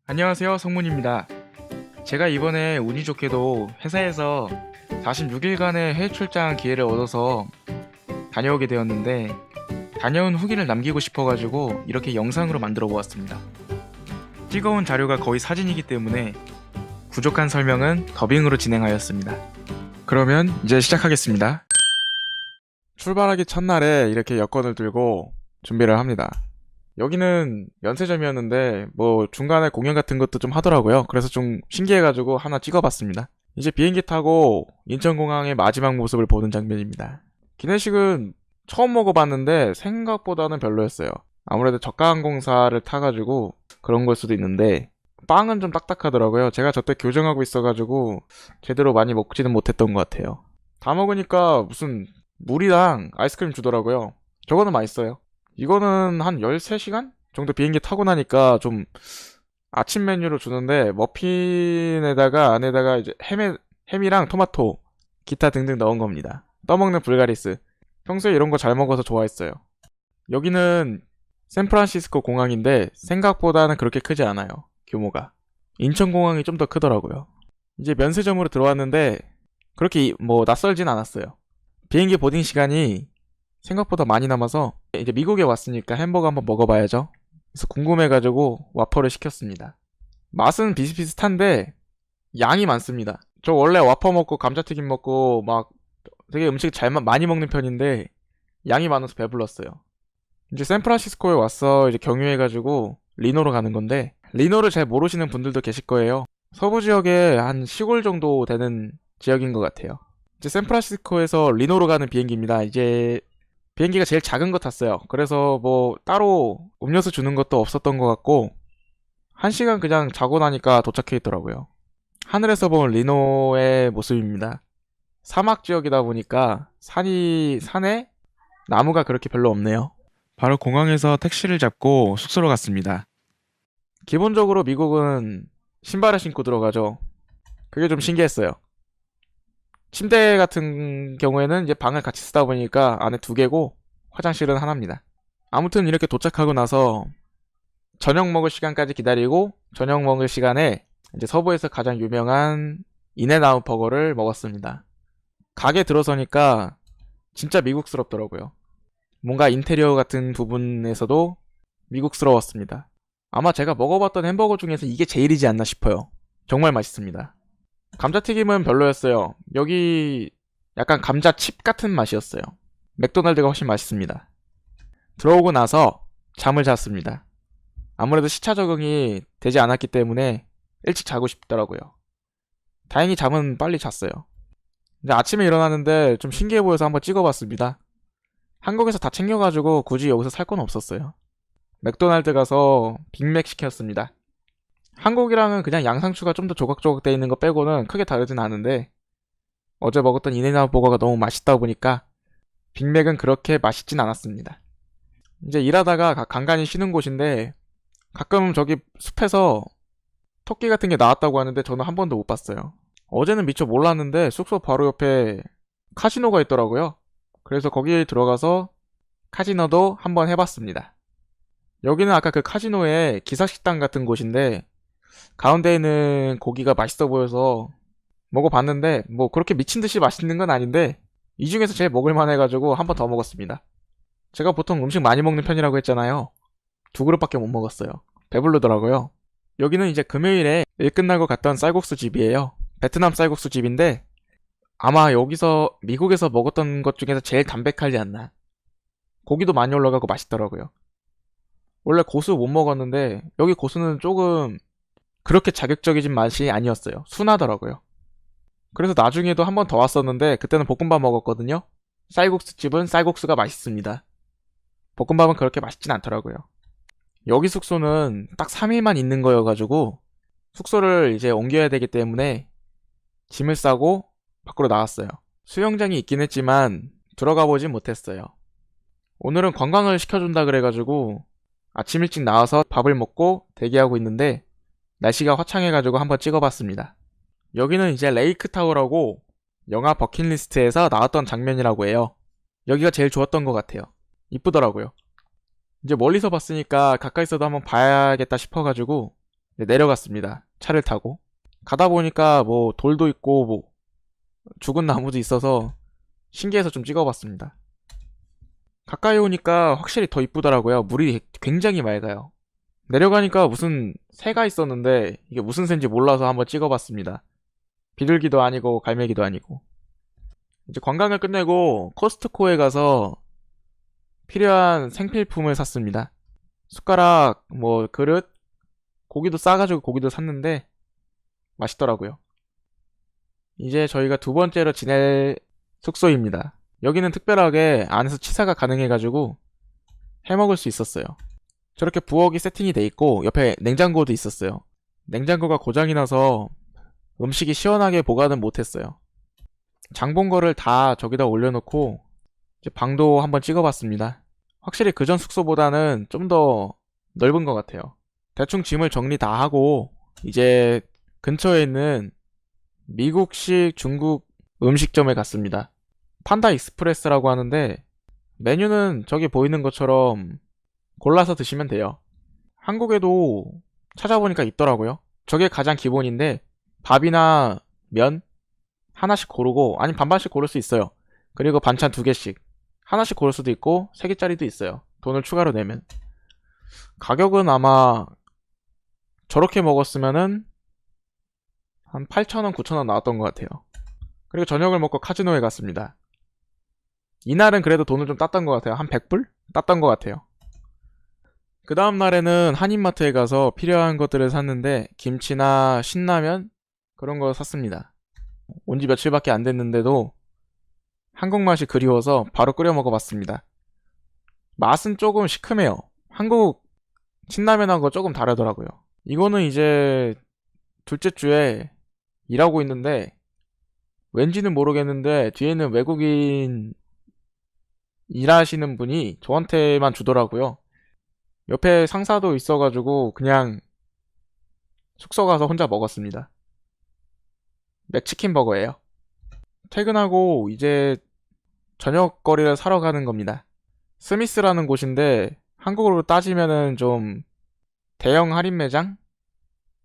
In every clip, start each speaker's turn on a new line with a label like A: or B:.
A: 안녕하세요, 성문입니다. 제가 이번에 운이 좋게도 회사에서 46일간의 해외 출장 기회를 얻어서 다녀오게 되었는데, 다녀온 후기를 남기고 싶어가지고 이렇게 영상으로 만들어 보았습니다. 찍어온 자료가 거의 사진이기 때문에 부족한 설명은 더빙으로 진행하였습니다. 그러면 이제 시작하겠습니다. 출발하기 첫날에 이렇게 여권을 들고 준비를 합니다. 여기는 면세점이었는데 뭐 중간에 공연 같은 것도 좀 하더라고요. 그래서 좀 신기해가지고 하나 찍어봤습니다. 이제 비행기 타고 인천공항의 마지막 모습을 보는 장면입니다. 기내식은 처음 먹어봤는데 생각보다는 별로였어요. 아무래도 저가항공사를 타가지고 그런 걸 수도 있는데 빵은 좀 딱딱하더라고요. 제가 저때 교정하고 있어가지고 제대로 많이 먹지는 못했던 것 같아요. 다 먹으니까 무슨 물이랑 아이스크림 주더라고요. 저거는 맛있어요. 이거는 한 13시간 정도 비행기 타고 나니까 좀 아침 메뉴로 주는데 머핀에다가 안에다가 이제 햄이랑 토마토 기타 등등 넣은 겁니다. 떠먹는 불가리스. 평소에 이런 거 잘 먹어서 좋아했어요. 여기는 샌프란시스코 공항인데 생각보다는 그렇게 크지 않아요. 규모가. 인천공항이 좀 더 크더라고요. 이제 면세점으로 들어왔는데 그렇게 뭐 낯설진 않았어요. 비행기 보딩 시간이 생각보다 많이 남아서 이제 미국에 왔으니까 햄버거 한번 먹어봐야죠. 그래서 궁금해가지고 와퍼를 시켰습니다. 맛은 비슷비슷한데 양이 많습니다. 저 원래 와퍼 먹고 감자튀김 먹고 막 되게 음식 많이 먹는 편인데 양이 많아서 배불렀어요. 이제 샌프란시스코에 와서 이제 경유해가지고 리노로 가는 건데, 리노를 잘 모르시는 분들도 계실 거예요. 서부 지역에 한 시골 정도 되는 지역인 것 같아요. 이제 샌프란시스코에서 리노로 가는 비행기입니다. 이제 비행기가 제일 작은 거 탔어요. 그래서 뭐 따로 음료수 주는 것도 없었던 것 같고 1시간 그냥 자고 나니까 도착해 있더라고요. 하늘에서 본 리노의 모습입니다. 사막 지역이다 보니까 산에 나무가 그렇게 별로 없네요. 바로 공항에서 택시를 잡고 숙소로 갔습니다. 기본적으로 미국은 신발을 신고 들어가죠. 그게 좀 신기했어요. 침대 같은 경우에는 이제 방을 같이 쓰다 보니까 안에 2개고 화장실은 하나입니다. 아무튼 이렇게 도착하고 나서 저녁 먹을 시간까지 기다리고, 저녁 먹을 시간에 이제 서부에서 가장 유명한 인앤아웃 버거를 먹었습니다. 가게 들어서니까 진짜 미국스럽더라고요. 뭔가 인테리어 같은 부분에서도 미국스러웠습니다. 아마 제가 먹어봤던 햄버거 중에서 이게 제일이지 않나 싶어요. 정말 맛있습니다. 감자튀김은 별로였어요. 여기 약간 감자칩 같은 맛이었어요. 맥도날드가 훨씬 맛있습니다. 들어오고 나서 잠을 잤습니다. 아무래도 시차 적응이 되지 않았기 때문에 일찍 자고 싶더라고요. 다행히 잠은 빨리 잤어요. 이제 아침에 일어나는데 좀 신기해 보여서 한번 찍어봤습니다. 한국에서 다 챙겨가지고 굳이 여기서 살 건 없었어요. 맥도날드 가서 빅맥 시켰습니다. 한국이랑은 그냥 양상추가 좀 더 조각조각 되어 있는 거 빼고는 크게 다르진 않은데, 어제 먹었던 인앤아웃 버거가 너무 맛있다 보니까 빅맥은 그렇게 맛있진 않았습니다. 이제 일하다가 간간히 쉬는 곳인데 가끔 저기 숲에서 토끼 같은 게 나왔다고 하는데 저는 한 번도 못 봤어요. 어제는 미처 몰랐는데 숙소 바로 옆에 카지노가 있더라고요. 그래서 거기에 들어가서 카지노도 한번 해봤습니다. 여기는 아까 그 카지노의 기사식당 같은 곳인데 가운데 있는 고기가 맛있어 보여서 먹어봤는데 뭐 그렇게 미친듯이 맛있는 건 아닌데 이 중에서 제일 먹을만 해가지고 한 번 더 먹었습니다. 제가 보통 음식 많이 먹는 편이라고 했잖아요. 2그릇밖에 못 먹었어요. 배부르더라고요. 여기는 이제 금요일에 일 끝나고 갔던 쌀국수 집이에요. 베트남 쌀국수 집인데 아마 여기서 미국에서 먹었던 것 중에서 제일 담백하지 않나. 고기도 많이 올라가고 맛있더라고요. 원래 고수 못 먹었는데 여기 고수는 조금 그렇게 자극적이진 맛이 아니었어요. 순하더라고요. 그래서 나중에도 한 번 더 왔었는데 그때는 볶음밥 먹었거든요. 쌀국수 집은 쌀국수가 맛있습니다. 볶음밥은 그렇게 맛있진 않더라고요. 여기 숙소는 딱 3일만 있는 거여가지고 숙소를 이제 옮겨야 되기 때문에 짐을 싸고 밖으로 나왔어요. 수영장이 있긴 했지만 들어가 보진 못했어요. 오늘은 관광을 시켜준다 그래가지고 아침 일찍 나와서 밥을 먹고 대기하고 있는데 날씨가 화창해가지고 한번 찍어봤습니다. 여기는 이제 레이크타워라고 영화 버킷리스트에서 나왔던 장면이라고 해요. 여기가 제일 좋았던 것 같아요. 이쁘더라고요. 이제 멀리서 봤으니까 가까이서도 한번 봐야겠다 싶어가지고 내려갔습니다. 차를 타고. 가다 보니까 뭐 돌도 있고 뭐 죽은 나무도 있어서 신기해서 좀 찍어봤습니다. 가까이 오니까 확실히 더 이쁘더라고요. 물이 굉장히 맑아요. 내려가니까 무슨 새가 있었는데 이게 무슨 새인지 몰라서 한번 찍어봤습니다. 비둘기도 아니고 갈매기도 아니고. 이제 관광을 끝내고 코스트코에 가서 필요한 생필품을 샀습니다. 숟가락, 뭐 그릇, 고기도 싸가지고 고기도 샀는데 맛있더라고요. 이제 저희가 두 번째로 지낼 숙소입니다. 여기는 특별하게 안에서 취사가 가능해가지고 해먹을 수 있었어요. 저렇게 부엌이 세팅이 돼 있고 옆에 냉장고도 있었어요. 냉장고가 고장이 나서 음식이 시원하게 보관은 못했어요. 장본 거를 다 저기다 올려놓고 이제 방도 한번 찍어봤습니다. 확실히 그전 숙소보다는 좀 더 넓은 것 같아요. 대충 짐을 정리 다 하고 이제 근처에 있는 미국식 중국 음식점에 갔습니다. 판다 익스프레스라고 하는데 메뉴는 저기 보이는 것처럼 골라서 드시면 돼요. 한국에도 찾아보니까 있더라고요. 저게 가장 기본인데 밥이나 면 하나씩 고르고 아니 반반씩 고를 수 있어요. 그리고 반찬 2개씩 하나씩 고를 수도 있고 3개짜리도 있어요. 돈을 추가로 내면. 가격은 아마 저렇게 먹었으면은 한 8,000원, 9,000원 나왔던 것 같아요. 그리고 저녁을 먹고 카지노에 갔습니다. 이날은 그래도 돈을 좀 땄던 것 같아요. 한 100불? 땄던 것 같아요. 그 다음 날에는 한인마트에 가서 필요한 것들을 샀는데 김치나 신라면 그런 거 샀습니다. 온 지 며칠밖에 안 됐는데도 한국 맛이 그리워서 바로 끓여 먹어봤습니다. 맛은 조금 시큼해요. 한국 신라면하고 조금 다르더라고요. 이거는 이제 둘째 주에 일하고 있는데 왠지는 모르겠는데 뒤에는 외국인 일하시는 분이 저한테만 주더라고요. 옆에 상사도 있어가지고 그냥 숙소 가서 혼자 먹었습니다. 맥치킨 버거예요. 퇴근하고 이제 저녁거리를 사러 가는 겁니다. 스미스라는 곳인데 한국으로 따지면은 좀 대형 할인 매장?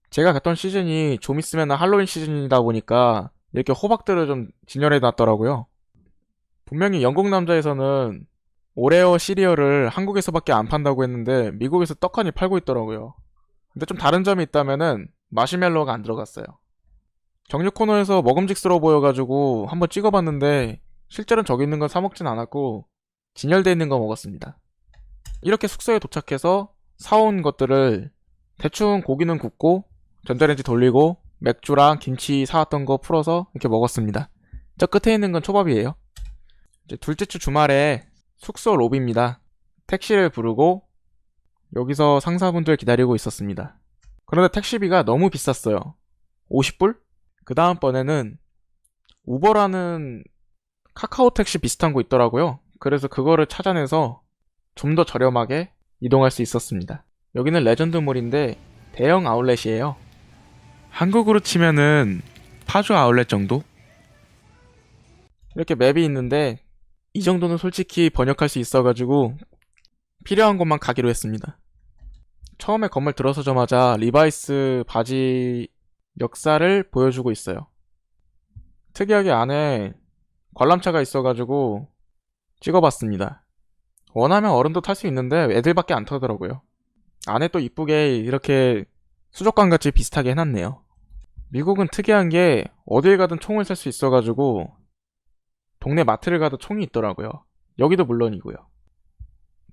A: 제가 갔던 시즌이 좀 있으면 할로윈 시즌이다 보니까 이렇게 호박들을 좀 진열해 놨더라고요. 분명히 영국 남자에서는 오레오 시리얼을 한국에서밖에 안 판다고 했는데 미국에서 떡하니 팔고 있더라고요. 근데 좀 다른 점이 있다면은 마시멜로가 안 들어갔어요. 정육 코너에서 먹음직스러워 보여가지고 한번 찍어봤는데 실제로는 저기 있는 건 사 먹진 않았고 진열돼 있는 거 먹었습니다. 이렇게 숙소에 도착해서 사온 것들을 대충 고기는 굽고 전자레인지 돌리고 맥주랑 김치 사왔던 거 풀어서 이렇게 먹었습니다. 저 끝에 있는 건 초밥이에요. 이제 둘째 주 주말에 숙소 로비입니다. 택시를 부르고 여기서 상사분들 기다리고 있었습니다. 그런데 택시비가 너무 비쌌어요. 50불? 그 다음번에는 우버라는 카카오 택시 비슷한 거 있더라고요. 그래서 그거를 찾아내서 좀 더 저렴하게 이동할 수 있었습니다. 여기는 레전드몰인데 대형 아울렛이에요. 한국으로 치면은 파주 아울렛 정도? 이렇게 맵이 있는데 이 정도는 솔직히 번역할 수 있어가지고 필요한 곳만 가기로 했습니다. 처음에 건물 들어서자마자 리바이스 바지 역사를 보여주고 있어요. 특이하게 안에 관람차가 있어가지고 찍어봤습니다. 원하면 어른도 탈 수 있는데 애들밖에 안 타더라고요. 안에 또 이쁘게 이렇게 수족관같이 비슷하게 해놨네요. 미국은 특이한 게 어딜 가든 총을 살 수 있어가지고 동네 마트를 가도 총이 있더라고요. 여기도 물론이고요.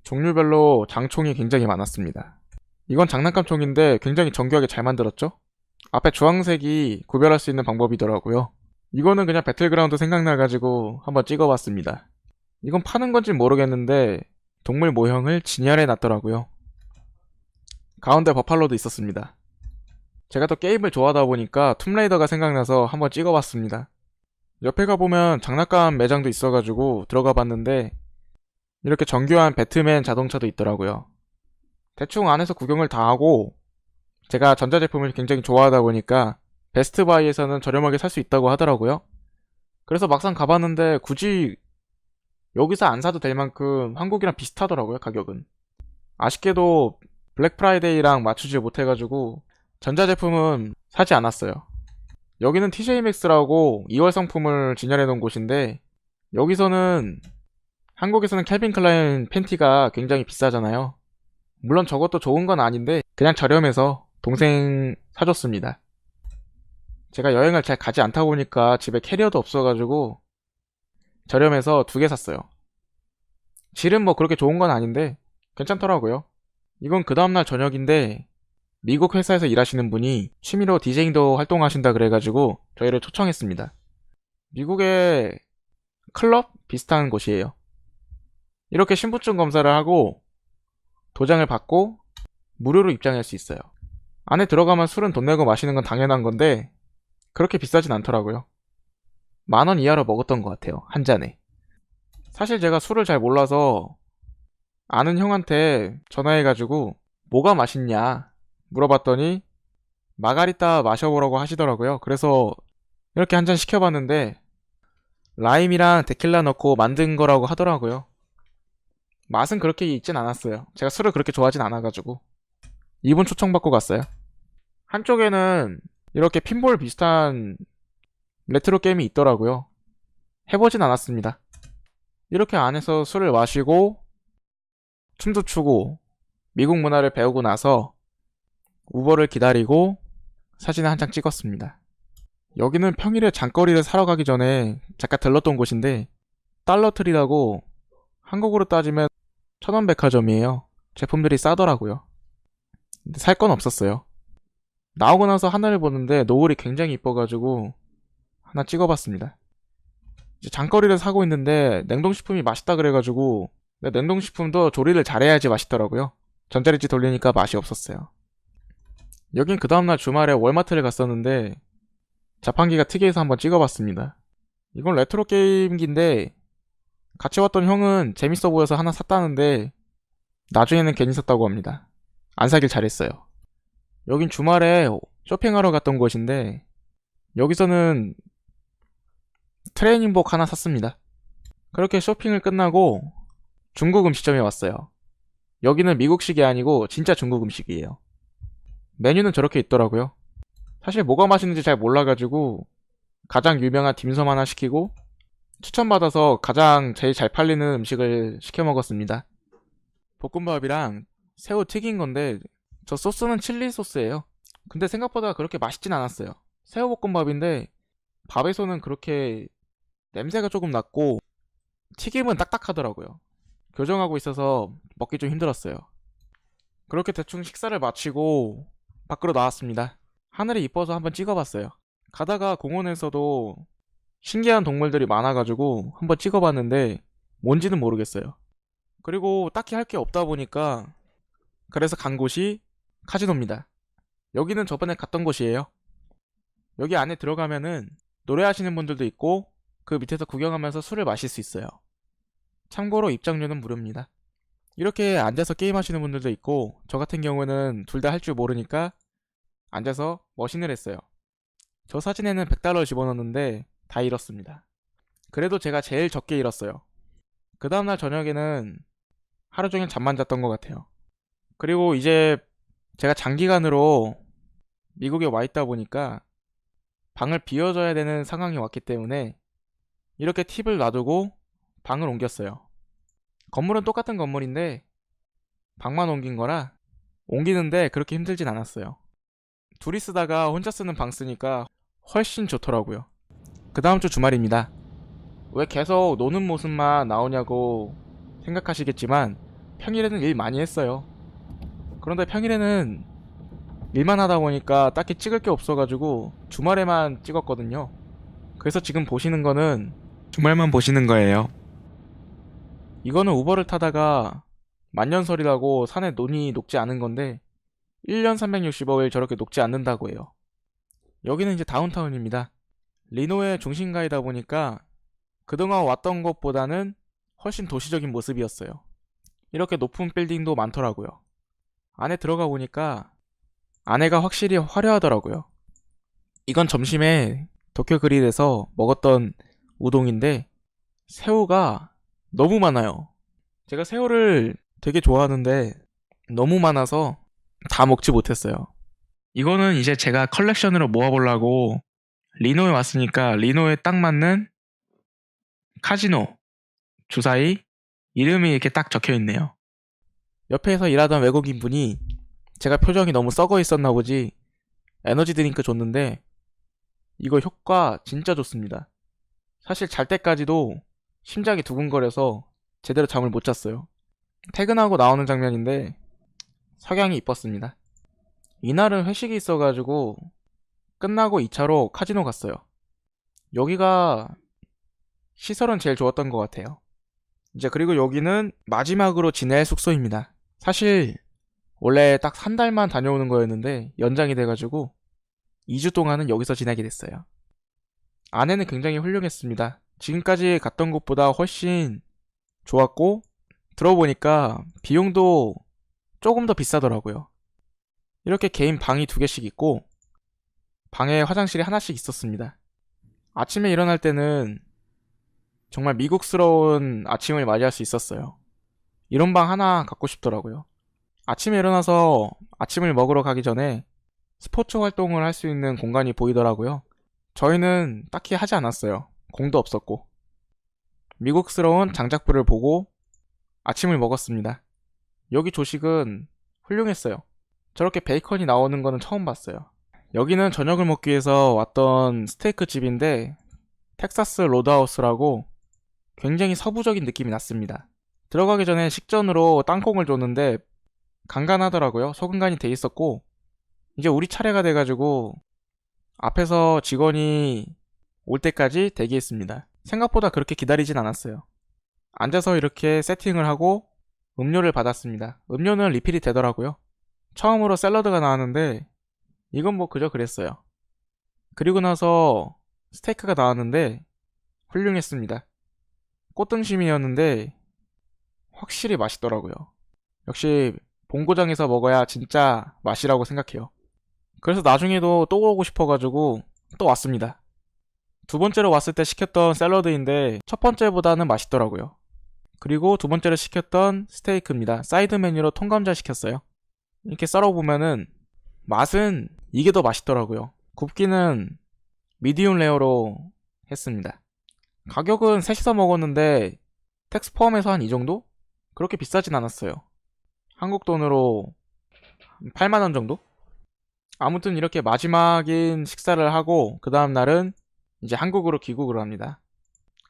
A: 종류별로 장총이 굉장히 많았습니다. 이건 장난감 총인데 굉장히 정교하게 잘 만들었죠? 앞에 주황색이 구별할 수 있는 방법이더라고요. 이거는 그냥 배틀그라운드 생각나가지고 한번 찍어봤습니다. 이건 파는 건지 모르겠는데 동물 모형을 진열해 놨더라고요. 가운데 버팔로도 있었습니다. 제가 또 게임을 좋아하다 보니까 툼레이더가 생각나서 한번 찍어봤습니다. 옆에 가보면 장난감 매장도 있어가지고 들어가 봤는데 이렇게 정교한 배트맨 자동차도 있더라고요. 대충 안에서 구경을 다 하고 제가 전자제품을 굉장히 좋아하다 보니까 베스트바이에서는 저렴하게 살 수 있다고 하더라고요. 그래서 막상 가봤는데 굳이 여기서 안 사도 될 만큼 한국이랑 비슷하더라고요, 가격은. 아쉽게도 블랙 프라이데이랑 맞추지 못해가지고 전자제품은 사지 않았어요. 여기는 TJmax라고 2월 상품을 진열해 놓은 곳인데 여기서는 한국에서는 캘빈 클라인 팬티가 굉장히 비싸잖아요. 물론 저것도 좋은 건 아닌데 그냥 저렴해서 동생 사줬습니다. 제가 여행을 잘 가지 않다 보니까 집에 캐리어도 없어가지고 저렴해서 2개 샀어요. 질은 뭐 그렇게 좋은 건 아닌데 괜찮더라고요. 이건 그 다음날 저녁인데 미국 회사에서 일하시는 분이 취미로 디제잉도 활동하신다 그래가지고 저희를 초청했습니다. 미국의 클럽 비슷한 곳이에요. 이렇게 신분증 검사를 하고 도장을 받고 무료로 입장할 수 있어요. 안에 들어가면 술은 돈 내고 마시는 건 당연한 건데 그렇게 비싸진 않더라고요. 10,000원 이하로 먹었던 것 같아요, 한 잔에. 사실 제가 술을 잘 몰라서 아는 형한테 전화해가지고 뭐가 맛있냐 물어봤더니 마가리따 마셔보라고 하시더라고요. 그래서 이렇게 한 잔 시켜봤는데 라임이랑 데킬라 넣고 만든 거라고 하더라고요. 맛은 그렇게 있진 않았어요. 제가 술을 그렇게 좋아하진 않아가지고. 이분 초청받고 갔어요. 한쪽에는 이렇게 핀볼 비슷한 레트로 게임이 있더라고요. 해보진 않았습니다. 이렇게 안에서 술을 마시고 춤도 추고 미국 문화를 배우고 나서 우버를 기다리고 사진을 한 장 찍었습니다. 여기는 평일에 장거리를 사러 가기 전에 잠깐 들렀던 곳인데 달러트리라고 한국으로 따지면 천원백화점이에요. 제품들이 싸더라고요. 근데 살 건 없었어요. 나오고 나서 하늘을 보는데 노을이 굉장히 이뻐가지고 하나 찍어봤습니다. 이제 장거리를 사고 있는데 냉동식품이 맛있다 그래가지고 냉동식품도 조리를 잘해야지 맛있더라고요. 전자레인지 돌리니까 맛이 없었어요. 여긴 그 다음날 주말에 월마트를 갔었는데 자판기가 특이해서 한번 찍어봤습니다. 이건 레트로 게임기인데 같이 왔던 형은 재밌어 보여서 하나 샀다는데 나중에는 괜히 샀다고 합니다. 안 사길 잘했어요. 여긴 주말에 쇼핑하러 갔던 곳인데 여기서는 트레이닝복 하나 샀습니다. 그렇게 쇼핑을 끝나고 중국 음식점에 왔어요. 여기는 미국식이 아니고 진짜 중국 음식이에요. 메뉴는 저렇게 있더라고요. 사실 뭐가 맛있는지 잘 몰라가지고 가장 유명한 딤섬 하나 시키고 추천받아서 가장 제일 잘 팔리는 음식을 시켜 먹었습니다. 볶음밥이랑 새우 튀긴 건데 저 소스는 칠리 소스예요. 근데 생각보다 그렇게 맛있진 않았어요. 새우볶음밥인데 밥에서는 그렇게 냄새가 조금 났고 튀김은 딱딱하더라고요. 교정하고 있어서 먹기 좀 힘들었어요. 그렇게 대충 식사를 마치고 밖으로 나왔습니다. 하늘이 이뻐서 한번 찍어봤어요. 가다가 공원에서도 신기한 동물들이 많아가지고 한번 찍어봤는데 뭔지는 모르겠어요. 그리고 딱히 할 게 없다 보니까 그래서 간 곳이 카지노입니다. 여기는 저번에 갔던 곳이에요. 여기 안에 들어가면은 노래하시는 분들도 있고 그 밑에서 구경하면서 술을 마실 수 있어요. 참고로 입장료는 무료입니다. 이렇게 앉아서 게임하시는 분들도 있고 저 같은 경우는 둘 다 할 줄 모르니까 앉아서 머신을 했어요. 저 사진에는 $100 집어넣었는데 다 잃었습니다. 그래도 제가 제일 적게 잃었어요. 그 다음날 저녁에는 하루 종일 잠만 잤던 것 같아요. 그리고 이제 제가 장기간으로 미국에 와 있다 보니까 방을 비워줘야 되는 상황이 왔기 때문에 이렇게 팁을 놔두고 방을 옮겼어요. 건물은 똑같은 건물인데 방만 옮긴 거라 옮기는데 그렇게 힘들진 않았어요. 둘이 쓰다가 혼자 쓰는 방 쓰니까 훨씬 좋더라고요. 그 다음 주 주말입니다. 왜 계속 노는 모습만 나오냐고 생각하시겠지만 평일에는 일 많이 했어요. 그런데 평일에는 일만 하다 보니까 딱히 찍을 게 없어가지고 주말에만 찍었거든요. 그래서 지금 보시는 거는 주말만 보시는 거예요. 이거는 우버를 타다가 만년설이라고 산에 논이 녹지 않은 건데 1년 365일 저렇게 녹지 않는다고 해요. 여기는 이제 다운타운입니다. 리노의 중심가이다 보니까 그동안 왔던 것보다는 훨씬 도시적인 모습이었어요. 이렇게 높은 빌딩도 많더라고요. 안에 들어가 보니까 안에가 확실히 화려하더라고요. 이건 점심에 도쿄 그릴에서 먹었던 우동인데 새우가 너무 많아요. 제가 새우를 되게 좋아하는데 너무 많아서 다 먹지 못했어요. 이거는 이제 제가 컬렉션으로 모아보려고 리노에 왔으니까 리노에 딱 맞는 카지노 주사위 이름이 이렇게 딱 적혀있네요. 옆에서 일하던 외국인 분이 제가 표정이 너무 썩어 있었나 보지 에너지 드링크 줬는데 이거 효과 진짜 좋습니다. 사실 잘 때까지도 심장이 두근거려서 제대로 잠을 못 잤어요. 퇴근하고 나오는 장면인데 석양이 이뻤습니다. 이날은 회식이 있어가지고 끝나고 2차로 카지노 갔어요. 여기가 시설은 제일 좋았던 것 같아요. 이제 그리고 여기는 마지막으로 지낼 숙소입니다. 사실 원래 딱 3달만 다녀오는 거였는데 연장이 돼가지고 2주 동안은 여기서 지내게 됐어요. 안에는 굉장히 훌륭했습니다. 지금까지 갔던 곳보다 훨씬 좋았고 들어보니까 비용도 조금 더 비싸더라고요. 이렇게 개인 방이 2개씩 있고 방에 화장실이 하나씩 있었습니다. 아침에 일어날 때는 정말 미국스러운 아침을 맞이할 수 있었어요. 이런 방 하나 갖고 싶더라고요. 아침에 일어나서 아침을 먹으러 가기 전에 스포츠 활동을 할 수 있는 공간이 보이더라고요. 저희는 딱히 하지 않았어요. 공도 없었고. 미국스러운 장작불을 보고 아침을 먹었습니다. 여기 조식은 훌륭했어요. 저렇게 베이컨이 나오는 거는 처음 봤어요. 여기는 저녁을 먹기 위해서 왔던 스테이크 집인데 텍사스 로드하우스라고 굉장히 서부적인 느낌이 났습니다. 들어가기 전에 식전으로 땅콩을 줬는데 간간하더라고요. 소금 간이 돼 있었고 이제 우리 차례가 돼가지고 앞에서 직원이 올 때까지 대기했습니다. 생각보다 그렇게 기다리진 않았어요. 앉아서 이렇게 세팅을 하고 음료를 받았습니다. 음료는 리필이 되더라고요. 처음으로 샐러드가 나왔는데 이건 뭐 그저 그랬어요. 그리고 나서 스테이크가 나왔는데 훌륭했습니다. 꽃등심이었는데 확실히 맛있더라고요. 역시 본고장에서 먹어야 진짜 맛이라고 생각해요. 그래서 나중에도 또 오고 싶어가지고 또 왔습니다. 2번째로 왔을 때 시켰던 샐러드인데 첫 번째보다는 맛있더라고요. 그리고 2번째로 시켰던 스테이크입니다. 사이드 메뉴로 통감자 시켰어요. 이렇게 썰어보면은 맛은 이게 더 맛있더라고요. 굽기는 미디움 레어로 했습니다. 가격은 셋이서 먹었는데 텍스 포함해서 한 이 정도? 그렇게 비싸진 않았어요. 한국 돈으로 8만원 정도? 아무튼 이렇게 마지막인 식사를 하고 그 다음 날은 이제 한국으로 귀국을 합니다.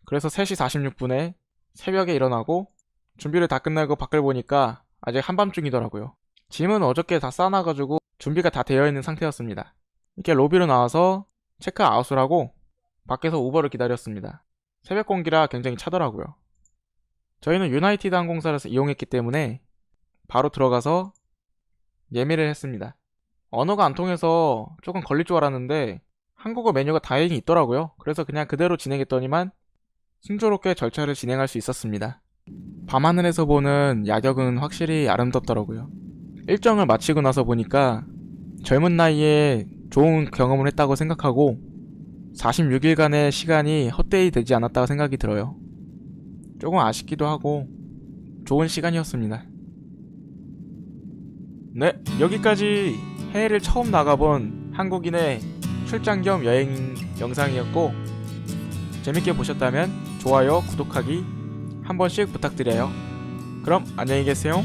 A: 그래서 3시 46분에 새벽에 일어나고 준비를 다 끝내고 밖을 보니까 아직 한밤중이더라고요. 짐은 어저께 다 싸놔가지고 준비가 다 되어 있는 상태였습니다. 이렇게 로비로 나와서 체크아웃을 하고 밖에서 우버를 기다렸습니다. 새벽 공기라 굉장히 차더라고요. 저희는 유나이티드 항공사를 이용했기 때문에 바로 들어가서 예매를 했습니다. 언어가 안 통해서 조금 걸릴 줄 알았는데 한국어 메뉴가 다행히 있더라고요. 그래서 그냥 그대로 진행했더니만 순조롭게 절차를 진행할 수 있었습니다. 밤하늘에서 보는 야경은 확실히 아름답더라고요. 일정을 마치고 나서 보니까 젊은 나이에 좋은 경험을 했다고 생각하고 46일간의 시간이 헛되이 되지 않았다고 생각이 들어요. 조금 아쉽기도 하고 좋은 시간이었습니다. 네, 여기까지 해외를 처음 나가본 한국인의 출장 겸 여행 영상이었고 재밌게 보셨다면 좋아요, 구독하기 한 번씩 부탁드려요. 그럼 안녕히 계세요.